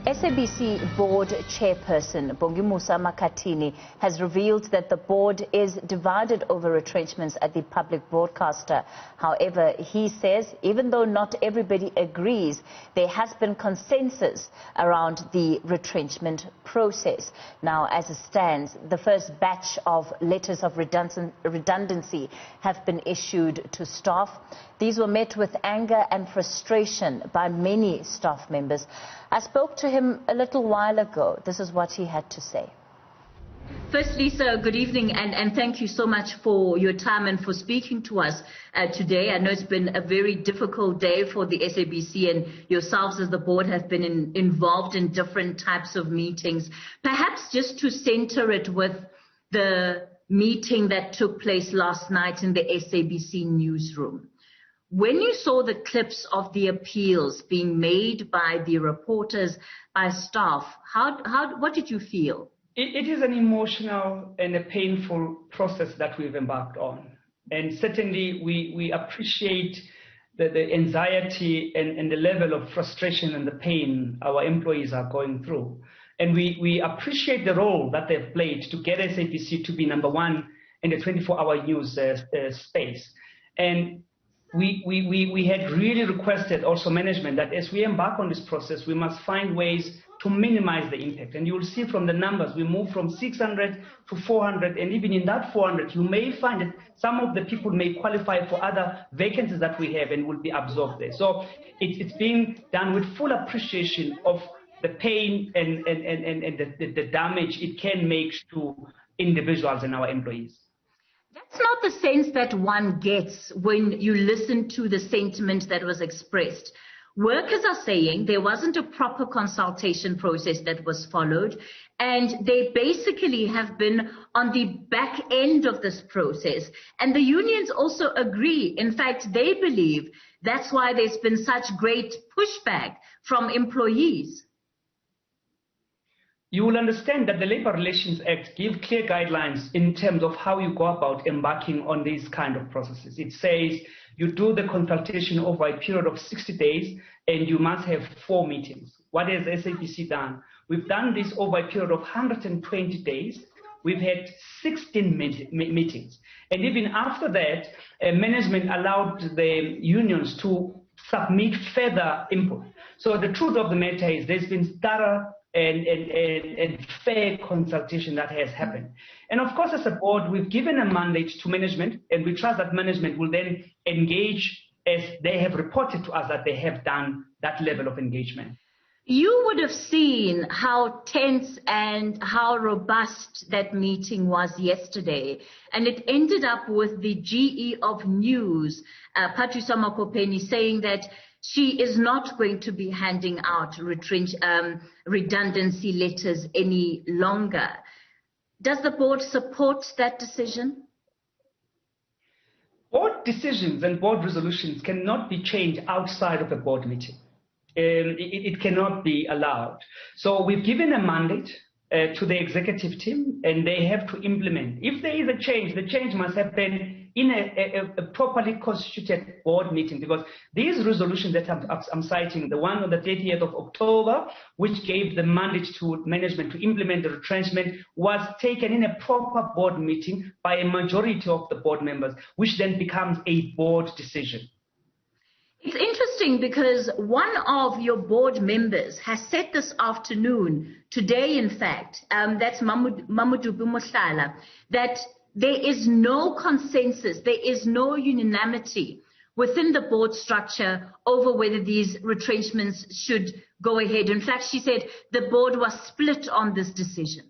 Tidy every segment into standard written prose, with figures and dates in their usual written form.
SABC Board Chairperson Bongumusa Makhathini has revealed that the board is divided over retrenchments at the public broadcaster. However, he says even though not everybody agrees, there has been consensus around the retrenchment process. Now, as it stands, the first batch of letters of redundancy have been issued to staff. These were met with anger and frustration by many staff members. I spoke to him a little while ago. This is what he had to say. Firstly, sir, good evening, and thank you so much for your time and for speaking to us today. I know it's been a very difficult day for the SABC, and yourselves as the board have been involved in different types of meetings. Perhaps just to center it with the meeting that took place last night in the SABC newsroom. When you saw the clips of the appeals being made by the reporters, by staff, what did you feel? It is an emotional and a painful process that we've embarked on. And certainly we appreciate the anxiety and the level of frustration and the pain our employees are going through. And we appreciate the role that they've played to get SABC to be #1 in the 24-hour news space. And we had really requested also management that as we embark on this process, we must find ways to minimize the impact. And you will see from the numbers, we moved from 600 to 400, and even in that 400, you may find that some of the people may qualify for other vacancies that we have and will be absorbed there. So it's being done with full appreciation of the pain and the damage it can make to individuals and our employees. That's not the sense that one gets when you listen to the sentiment that was expressed. Workers are saying there wasn't a proper consultation process that was followed, and they basically have been on the back end of this process. And the unions also agree. In fact, they believe that's why there's been such great pushback from employees. You will understand that the Labour Relations Act gives clear guidelines in terms of how you go about embarking on these kind of processes. It says you do the consultation over a period of 60 days and you must have 4 meetings. What has SABC done? We've done this over a period of 120 days. We've had 16 meetings. And even after that, management allowed the unions to submit further input. So the truth of the matter is there's been thorough and fair consultation that has happened. And of course, as a board, we've given a mandate to management, and we trust that management will then engage as they have reported to us that they have done that level of engagement. You would have seen how tense and how robust that meeting was yesterday. And it ended up with the GE of News, Patricia Makhathini, saying that she is not going to be handing out redundancy letters any longer. Does the board support that decision? Board decisions and board resolutions cannot be changed outside of a board meeting. It cannot be allowed. So we've given a mandate to the executive team, and they have to implement. If there is a change, the change must happen in a properly constituted board meeting, because these resolutions that I'm citing, the one on the 30th of October, which gave the mandate to management to implement the retrenchment, was taken in a proper board meeting by a majority of the board members, which then becomes a board decision. It's interesting because one of your board members has said this afternoon, today in fact, that's Mamudu Bumoshala, that there is no consensus, there is no unanimity within the board structure over whether these retrenchments should go ahead. In fact, she said the board was split on this decision.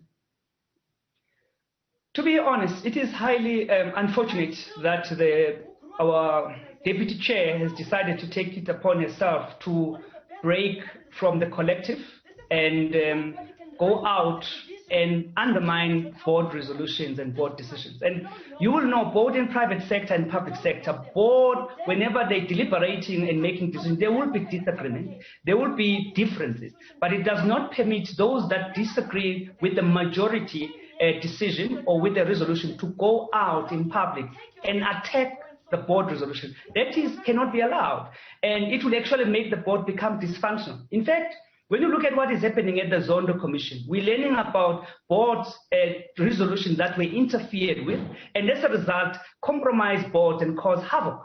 To be honest, it is highly unfortunate that our Deputy Chair has decided to take it upon herself to break from the collective and go out and undermine board resolutions and board decisions. And you will know, both in private sector and public sector, board, whenever they're deliberating and making decisions, there will be disagreement, there will be differences, but it does not permit those that disagree with the majority decision or with the resolution to go out in public and attack the board resolution. That cannot be allowed, and it will actually make the board become dysfunctional. In fact, When you look at what is happening at the Zondo Commission, we're learning about boards' resolutions that were interfered with, and as a result, compromise boards and cause havoc.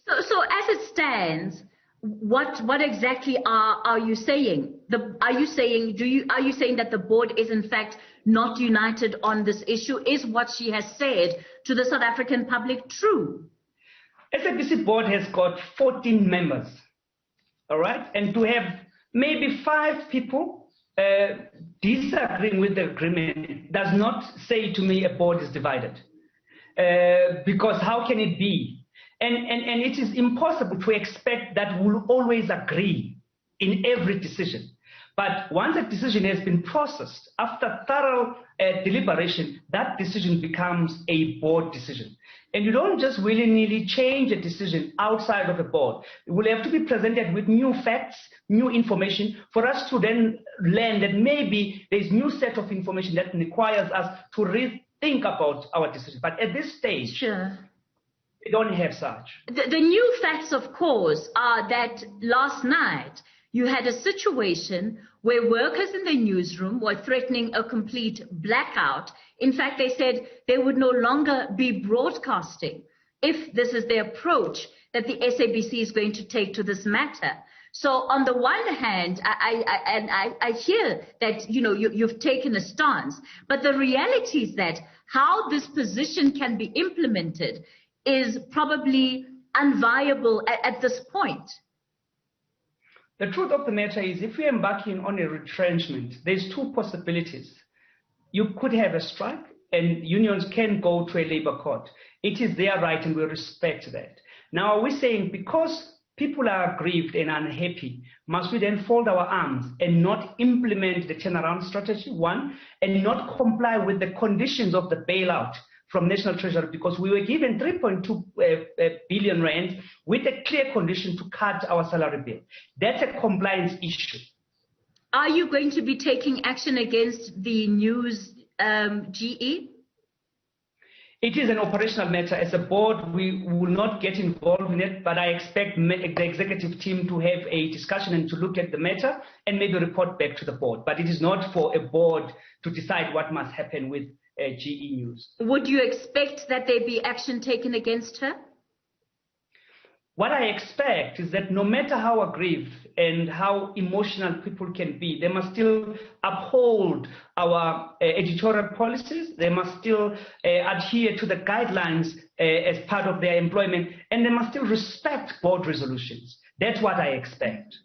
So as it stands, what exactly are you saying? Are you saying that the board is in fact not united on this issue? Is what she has said to the South African public true? SABC board has got 14 members, all right? And to have maybe 5 people disagreeing with the agreement does not say to me a board is divided. Because how can it be? And it is impossible to expect that we'll always agree in every decision. But once a decision has been processed, after thorough deliberation, that decision becomes a board decision. And you don't just willy-nilly change a decision outside of a board. It will have to be presented with new facts, new information, for us to then learn that maybe there's new set of information that requires us to rethink about our decision. But at this stage, sure, we don't have such. The new facts, of course, are that last night you had a situation where workers in the newsroom were threatening a complete blackout. In fact, they said they would no longer be broadcasting if this is the approach that the SABC is going to take to this matter. So on the one hand, I hear that, you know, you've taken a stance, but the reality is that how this position can be implemented is probably unviable at this point. The truth of the matter is, if we're embarking on a retrenchment, there's 2 possibilities. You could have a strike, and unions can go to a labor court. It is their right, and we respect that. Now, are we saying because people are aggrieved and unhappy, must we then fold our arms and not implement the turnaround strategy, one, and not comply with the conditions of the bailout from National Treasury, because we were given 3.2 billion rand with a clear condition to cut our salary bill? That's a compliance issue. Are you going to be taking action against the News GE? It is an operational matter. As a board, we will not get involved in it, but I expect the executive team to have a discussion and to look at the matter and maybe report back to the board. But it is not for a board to decide what must happen with GE News. Would you expect that there be action taken against her? What I expect is that no matter how aggrieved and how emotional people can be, they must still uphold our editorial policies. They must still adhere to the guidelines as part of their employment, and they must still respect board resolutions. That's what I expect.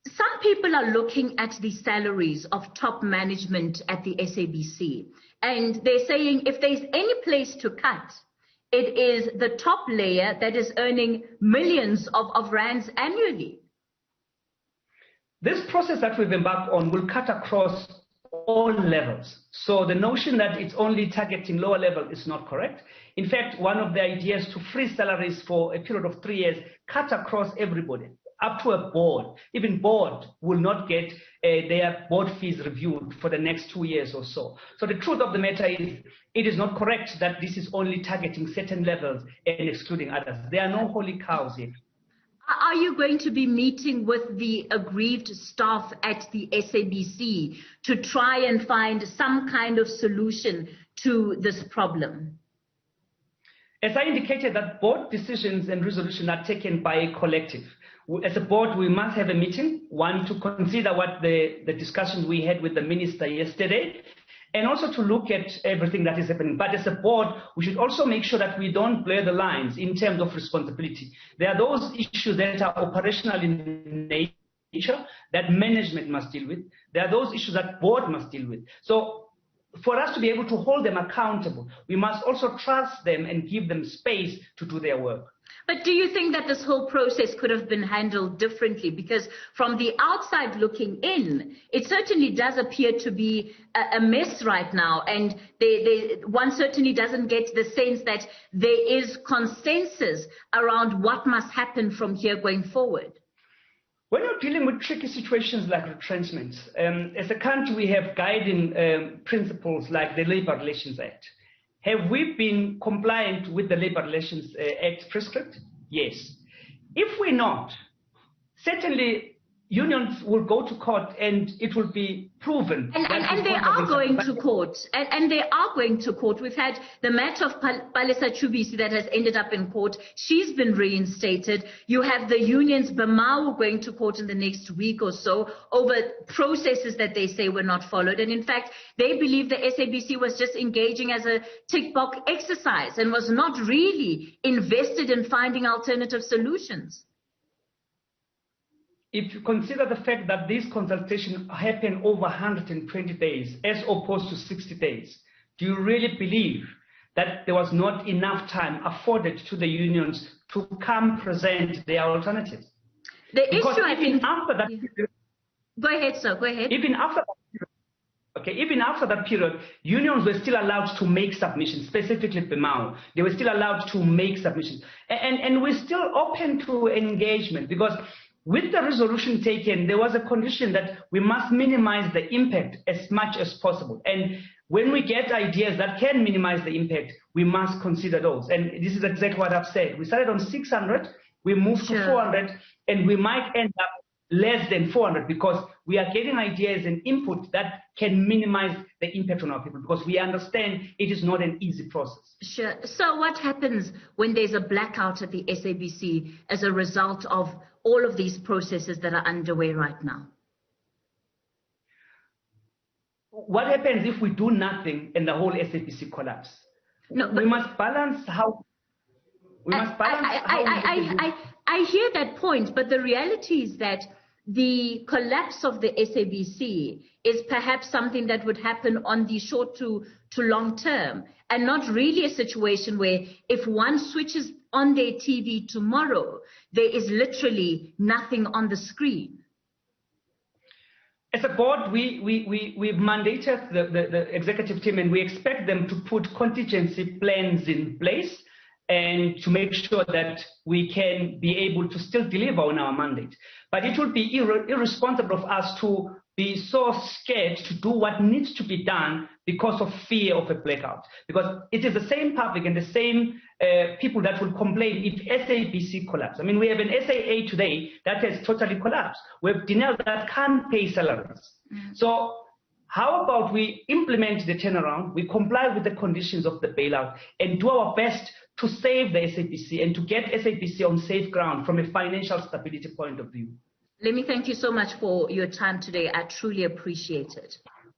Some people are looking at the salaries of top management at the SABC, and they're saying if there's any place to cut, it is the top layer that is earning millions of rands annually. This process that we've embarked on will cut across all levels. So the notion that it's only targeting lower level is not correct. In fact, one of the ideas to freeze salaries for a period of 3 years, cut across everybody, up to a board. Even board will not get their board fees reviewed for the next 2 years or so. So the truth of the matter is, it is not correct that this is only targeting certain levels and excluding others. There are no holy cows here. Are you going to be meeting with the aggrieved staff at the SABC to try and find some kind of solution to this problem? As I indicated, that board decisions and resolutions are taken by a collective. As a board, we must have a meeting, one, to consider what the discussions we had with the minister yesterday, and also to look at everything that is happening. But as a board, we should also make sure that we don't blur the lines in terms of responsibility. There are those issues that are operational in nature that management must deal with. There are those issues that board must deal with. So for us to be able to hold them accountable, we must also trust them and give them space to do their work. But do you think that this whole process could have been handled differently? Because from the outside looking in, it certainly does appear to be a mess right now. And one certainly doesn't get the sense that there is consensus around what must happen from here going forward. When you're dealing with tricky situations like retrenchments, as a country, we have guiding principles like the Labour Relations Act. Have we been compliant with the Labour Relations Act prescript? Yes. If we're not, certainly unions will go to court and it will be proven. And they are going to court. And they are going to court. We've had the matter of Palesa Chubisi that has ended up in court. She's been reinstated. You have the unions, Bamau, going to court in the next week or so over processes that they say were not followed. And in fact, they believe the SABC was just engaging as a tick box exercise and was not really invested in finding alternative solutions. If you consider the fact that this consultation happened over 120 days as opposed to 60 days, do you really believe that there was not enough time afforded to the unions to come present their alternatives? The because issue, I think... After that period, go ahead, sir, go ahead. Even after that period, unions were still allowed to make submissions, specifically Bemau. They were still allowed to make submissions. And we're still open to engagement because with the resolution taken, there was a condition that we must minimize the impact as much as possible. And when we get ideas that can minimize the impact, we must consider those. And this is exactly what I've said. We started on 600, we moved to 400, and we might end up less than 400 because we are getting ideas and input that can minimize the impact on our people because we understand it is not an easy process. Sure. So what happens when there's a blackout at the SABC as a result of all of these processes that are underway right now? What happens if we do nothing and the whole SABC collapse? No, we must balance how... I hear that point, but the reality is that the collapse of the SABC is perhaps something that would happen on the short to long term and not really a situation where if one switches on their TV tomorrow, there is literally nothing on the screen. As a board, we've mandated the executive team and we expect them to put contingency plans in place and to make sure that we can be able to still deliver on our mandate. But it would be irresponsible of us to be so scared to do what needs to be done because of fear of a blackout. Because it is the same public and the same people that will complain if SABC collapse. I mean, we have an SAA today that has totally collapsed. We have Dinel that can't pay salaries. So how about we implement the turnaround, we comply with the conditions of the bailout and do our best to save the SABC and to get SABC on safe ground from a financial stability point of view. Let me thank you so much for your time today. I truly appreciate it.